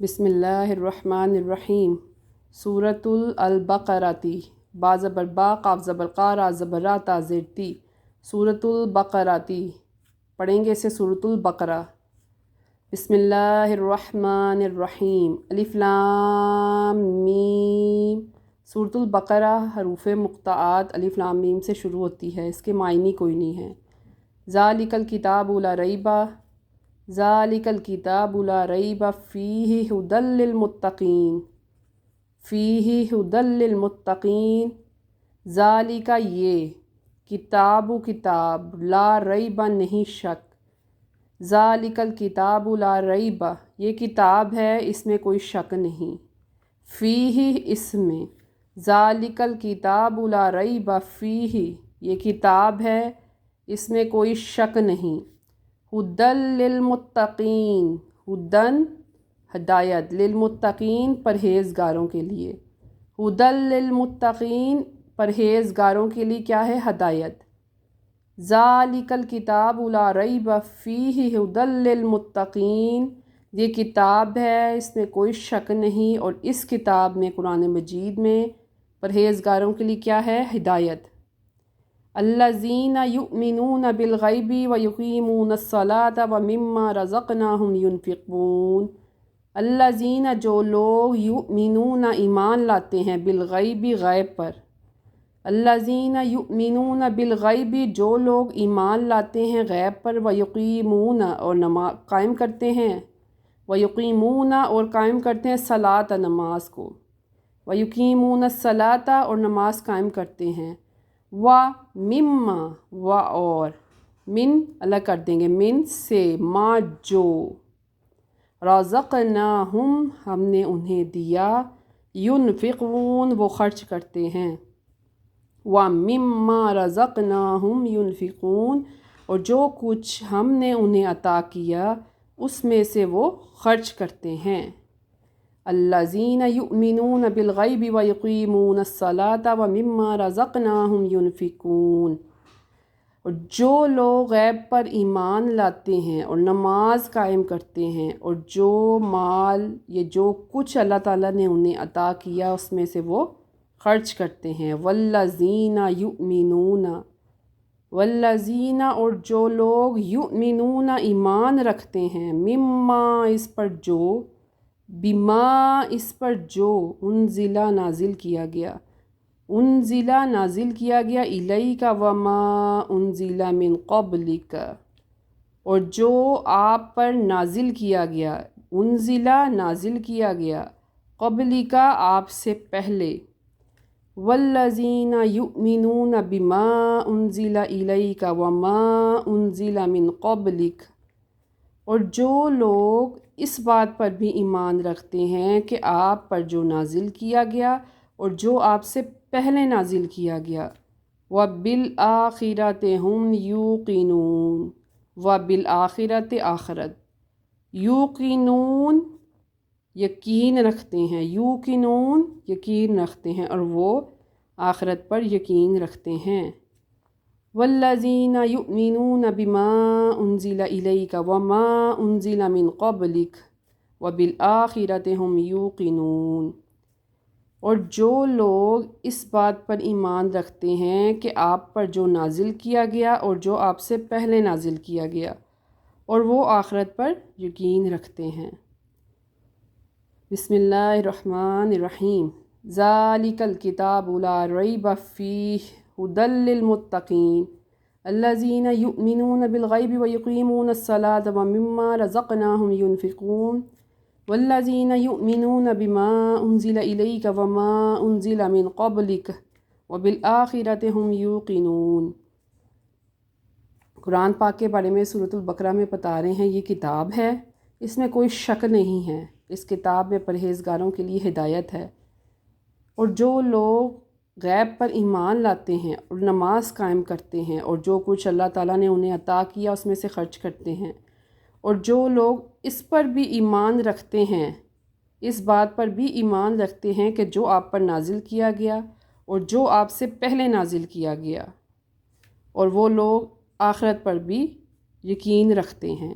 بسم اللہ الرحمن الرحیم۔ سورۃ البقرۃ با زبر با قاف زبر قا را زبر را تا زیر تی۔ سورۃ البقرۃ پڑھیں گے اسے سورۃ البقرہ۔ بسم اللہ الرحمن الرحیم۔ الف لام میم۔ سورۃ البقرہ حروف مقطعات الف لام میم سے شروع ہوتی ہے، اس کے معنی کوئی نہیں ہے۔ ذالک الکتاب لا ریب، ذالک الکتاب لا ریب فیہ ھدی للمتقین، فیہ ھدی للمتقین۔ ذالک یہ، کتاب کتاب، لا ریب نہیں شک، ذالک الکتاب لا ریب یہ کتاب ہے، اس میں کوئی شک نہیں، فیہ اس میں، ذالک الکتاب لا ریب فیہ یہ کتاب ہے، اس میں کوئی شک نہیں۔ ھدی للمتقین، ھدی ہدایت، للمتقین پرہیزگاروں کے لیے، ھدی للمتقین پرہیزگاروں کے لیے کیا ہے؟ ہدایت۔ ذالک الکتاب لا ریب فیہ ھدی للمتقین یہ کتاب ہے، اس میں کوئی شک نہیں، اور اس کتاب میں، قرآن مجید میں پرہیزگاروں کے لیے کیا ہے؟ ہدایت۔ الذین یؤمنون بالغیب ویقیمون الصلاۃ ومما رزقناہم ینفقون۔ الذین جو لوگ، یؤمنون ایمان لاتے ہیں، بالغیب غیب پر۔ الذین یؤمنون بالغیب جو لوگ ایمان لاتے ہیں غیب پر، ویقیمون اور نماز قائم کرتے ہیں، ویقیمون اور قائم کرتے ہیں صلاۃ نماز کو، ویقیمون الصلاۃ اور نماز قائم کرتے ہیں، مما اور من الگ کر دیں گے، من سے، ما جو، رزقناہم ہم نے انہیں دیا، ینفقون وہ خرچ کرتے ہیں، ومما رزقناہم ینفقون اور جو کچھ ہم نے انہیں عطا کیا اس میں سے وہ خرچ کرتے ہیں۔ الذین یؤمنون بالغیب ویقیمون الصلاۃ ومما رزقناہم ینفقون اور جو لوگ غیب پر ایمان لاتے ہیں اور نماز قائم کرتے ہیں، اور جو مال یہ جو کچھ اللہ تعالیٰ نے انہیں عطا کیا اس میں سے وہ خرچ کرتے ہیں۔ والذین یؤمنون، والذین اور جو لوگ، یؤمنون ایمان رکھتے ہیں، مما اس پر جو، بما اس پر جو، انزلہ نازل کیا گیا، انزلہ نازل کیا گیا، الیک وما انزل من قبلک اور جو آپ پر نازل کیا گیا، انزلہ نازل کیا گیا، قبلک آپ سے پہلے۔ والذین یؤمنون بما انزل الیک وما انزل من قبلک اور جو لوگ اس بات پر بھی ایمان رکھتے ہیں کہ آپ پر جو نازل کیا گیا اور جو آپ سے پہلے نازل کیا گیا، وبالآخرۃ ہم یوقنون، وبالآخرۃ آخرت، یوقنون یقین رکھتے ہیں، یوقنون یقین رکھتے ہیں، اور وہ آخرت پر یقین رکھتے ہیں۔ والذین یؤمنون بما انزل الیک وما انزل من قبلک وبالآخرۃ ہم یوقنون اور جو لوگ اس بات پر ایمان رکھتے ہیں کہ آپ پر جو نازل کیا گیا اور جو آپ سے پہلے نازل کیا گیا، اور وہ آخرت پر یقین رکھتے ہیں۔ بسم اللہ الرحمن الرحیم۔ ذالک الکتاب لا ریب فیہ ھدی للمتقین الذین یؤمنون بالغیب ویقیمون الصلاۃ ومما رزقناہم ینفقون والذین یؤمنون بما انزل الیک وما انزل من قبلک وبالآخرۃ ہم یوقنون۔ قرآن پاک کے بارے میں سورۃ البقرہ میں بتا رہے ہیں، یہ کتاب ہے، اس میں کوئی شک نہیں ہے، اس کتاب میں پرہیزگاروں کے لیے ہدایت ہے، اور جو لوگ غیب پر ایمان لاتے ہیں اور نماز قائم کرتے ہیں اور جو کچھ اللہ تعالیٰ نے انہیں عطا کیا اس میں سے خرچ کرتے ہیں، اور جو لوگ اس پر بھی ایمان رکھتے ہیں، اس بات پر بھی ایمان رکھتے ہیں کہ جو آپ پر نازل کیا گیا اور جو آپ سے پہلے نازل کیا گیا، اور وہ لوگ آخرت پر بھی یقین رکھتے ہیں۔